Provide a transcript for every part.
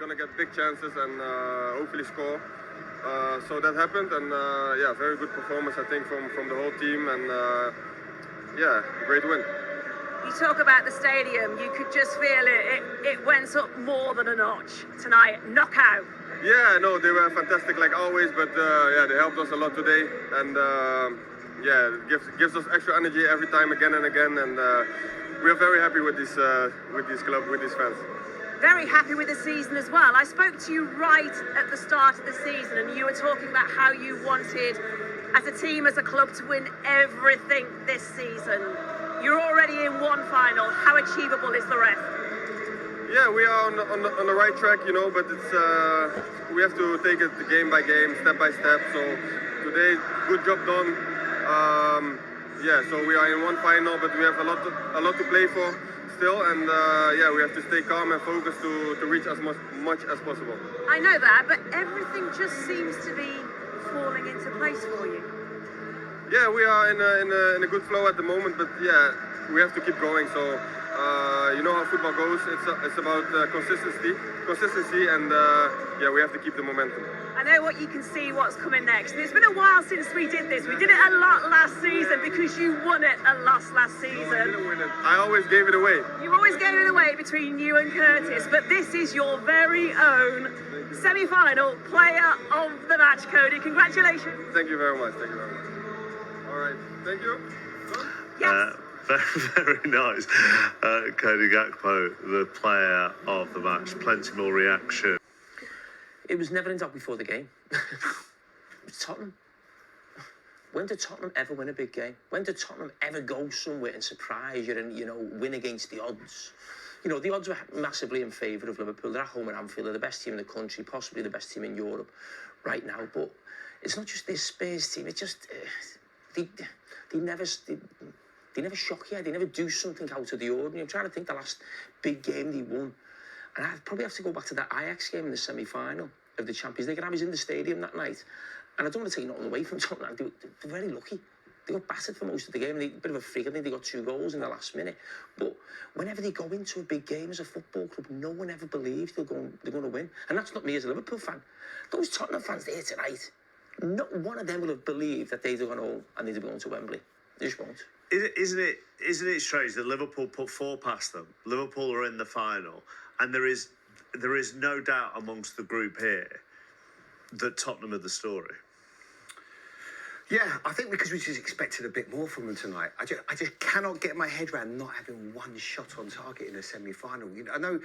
gonna get big chances and hopefully score. So that happened, and yeah, very good performance I think from the whole team, and yeah, great win. You talk about the stadium, you could just feel it. It went up more than a notch tonight. Knockout. Yeah, no, they were fantastic like always, but yeah, they helped us a lot today, and yeah, it gives us extra energy every time, again and again, and we are very happy with this club, with these fans. Very happy with the season as well. I spoke to you right at the start of the season, and you were talking about how you wanted, as a team, as a club, to win everything this season. You're already in one final. How achievable is the rest? Yeah, we are on the right track, you know, but it's we have to take it game by game, step by step. So today, good job done. Yeah, so we are in one final, but we have a lot to play for still, and yeah, we have to stay calm and focused to reach as much as possible. I know that, but everything just seems to be falling into place for you. Yeah, we are in a good flow at the moment, but yeah, we have to keep going. So you know how football goes. It's about consistency, and yeah, we have to keep the momentum. I know what you can see what's coming next. It's been a while since we did this. We did it a lot last season because you won it a lot last season. No, I didn't win it. I always gave it away. You always gave it away between you and Curtis, but this is your very own semi-final player of the match, Cody. Congratulations. Thank you very much. Thank you very much. All right. Thank you. Yes. Very nice. Cody Gakpo, the player of the match. Plenty more reaction. It was never in doubt before the game. It's Tottenham. When did Tottenham ever win a big game? When did Tottenham ever go somewhere and surprise you and, you know, win against the odds? You know, the odds were massively in favour of Liverpool. They're at home at Anfield. They're the best team in the country, possibly the best team in Europe right now. But it's not just this Spurs team. It's just they never shock you. They never do something out of the ordinary. I'm trying to think the last big game they won. And I'd probably have to go back to that Ajax game in the semi-final of the Champions League. And I was in the stadium that night. And I don't want to take nothing away from Tottenham. They're very lucky. They got battered for most of the game. A bit of a freak. I think they got 2 goals in the last minute. But whenever they go into a big game as a football club, no one ever believes they're going to win. And that's not me as a Liverpool fan. Those Tottenham fans there tonight, not one of them will have believed that they're going to, and they're going to Wembley. They just won't. Isn't it strange that Liverpool put 4 past them? Liverpool are in the final, and there is no doubt amongst the group here that Tottenham are the story. Yeah, I think because we just expected a bit more from them tonight. I just cannot get my head around not having one shot on target in a semi-final. You know, I know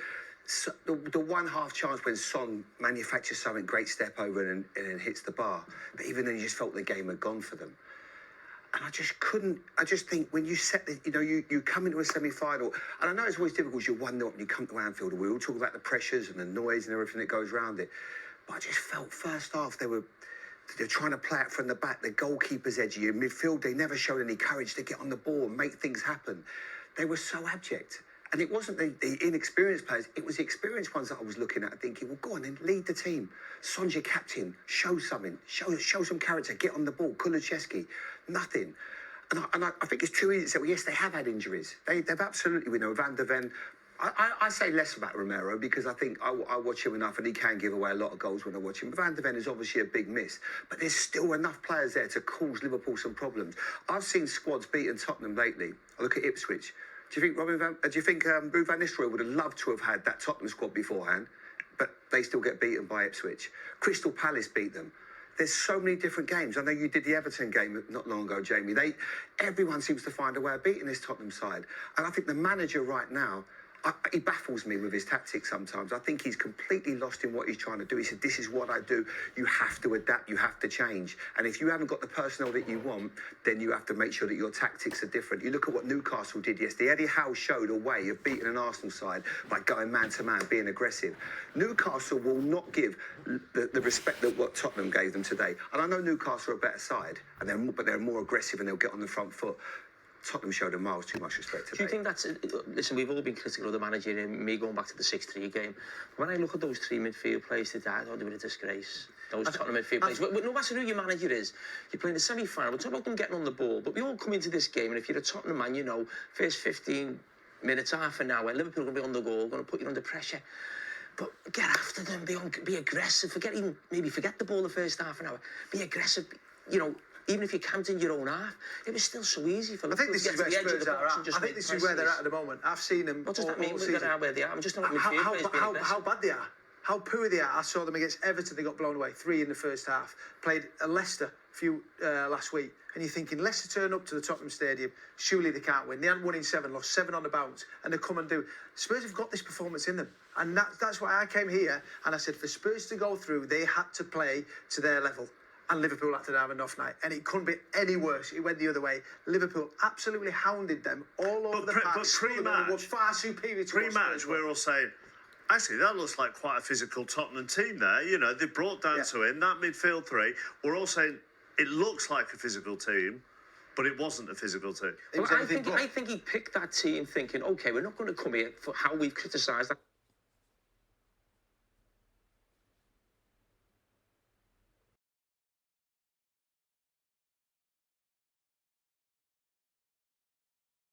the one half chance when Son manufactures something great step over and then hits the bar, but even then you just felt the game had gone for them. And I just think when you set the, you know, you come into a semi-final, and I know it's always difficult, you're 1-0 up and you come to Anfield, and we all talk about the pressures and the noise and everything that goes around it. But I just felt first half they're trying to play it from the back, the goalkeeper's edgy, in midfield, they never showed any courage to get on the ball and make things happen. They were so abject. And it wasn't the inexperienced players, it was the experienced ones that I was looking at thinking, well, go on then, lead the team. Son's your captain, show something, show some character, get on the ball. Kulusevski, nothing. And I think it's too easy to say, well, yes, they have had injuries. They've absolutely, we know, Van der Ven. I say less about Romero because I think I watch him enough and he can give away a lot of goals when I watch him. Van der Ven is obviously a big miss, but there's still enough players there to cause Liverpool some problems. I've seen squads beaten Tottenham lately. I look at Ipswich. Do you think Ruud van Nistelrooy would have loved to have had that Tottenham squad beforehand, but they still get beaten by Ipswich? Crystal Palace beat them. There's so many different games. I know you did the Everton game not long ago, Jamie. Everyone seems to find a way of beating this Tottenham side. And I think the manager right now, he baffles me with his tactics sometimes. I think he's completely lost in what he's trying to do. He said, this is what I do. You have to adapt. You have to change. And if you haven't got the personnel that you want, then you have to make sure that your tactics are different. You look at what Newcastle did yesterday. Eddie Howe showed a way of beating an Arsenal side by going man-to-man, being aggressive. Newcastle will not give the respect that what Tottenham gave them today. And I know Newcastle are a better side, but they're more aggressive and they'll get on the front foot. Tottenham showed a miles too much respect today. Do you think that's... Listen, we've all been critical of the manager and me going back to the 6-3 game. When I look at those 3 midfield players today, I thought they were a disgrace. Those Tottenham midfield players. No matter who your manager is, you're playing the semi-final. We're talking about them getting on the ball, but we all come into this game, and if you're a Tottenham man, you know, first 15 minutes, half an hour, Liverpool are going to be on the goal, going to put you under pressure. But get after them, be aggressive. Forget the ball the first half an hour. Be aggressive. You know, even if you're counting your own half, it was still so easy for I Liverpool think this to is get where to the edge of Spurs the are box at. and just I think make this is where they're at presses. the moment. I've seen them. What does that mean? all They're season. where they are. I'm just not midfield. How bad they are. How poor they are. I saw them against Everton. They got blown away 3 in the first half. Played Leicester last week, and you're thinking Leicester turn up to the Tottenham Stadium. Surely they can't win. They hadn't won in 7, lost 7 on the bounce, and they come and do. Spurs have got this performance in them, and that's why I came here and I said for Spurs to go through, they had to play to their level. And Liverpool had to have an off night. And it couldn't be any worse. It went the other way. Liverpool absolutely hounded them all over the park. But pre-match, were far superior to pre-match, we're all saying, actually, that looks like quite a physical Tottenham team there. You know, they brought down to him, that midfield 3. We're all saying it looks like a physical team, but it wasn't a physical team. Well, I think he picked that team thinking, okay, we're not going to come here for how we've criticised that.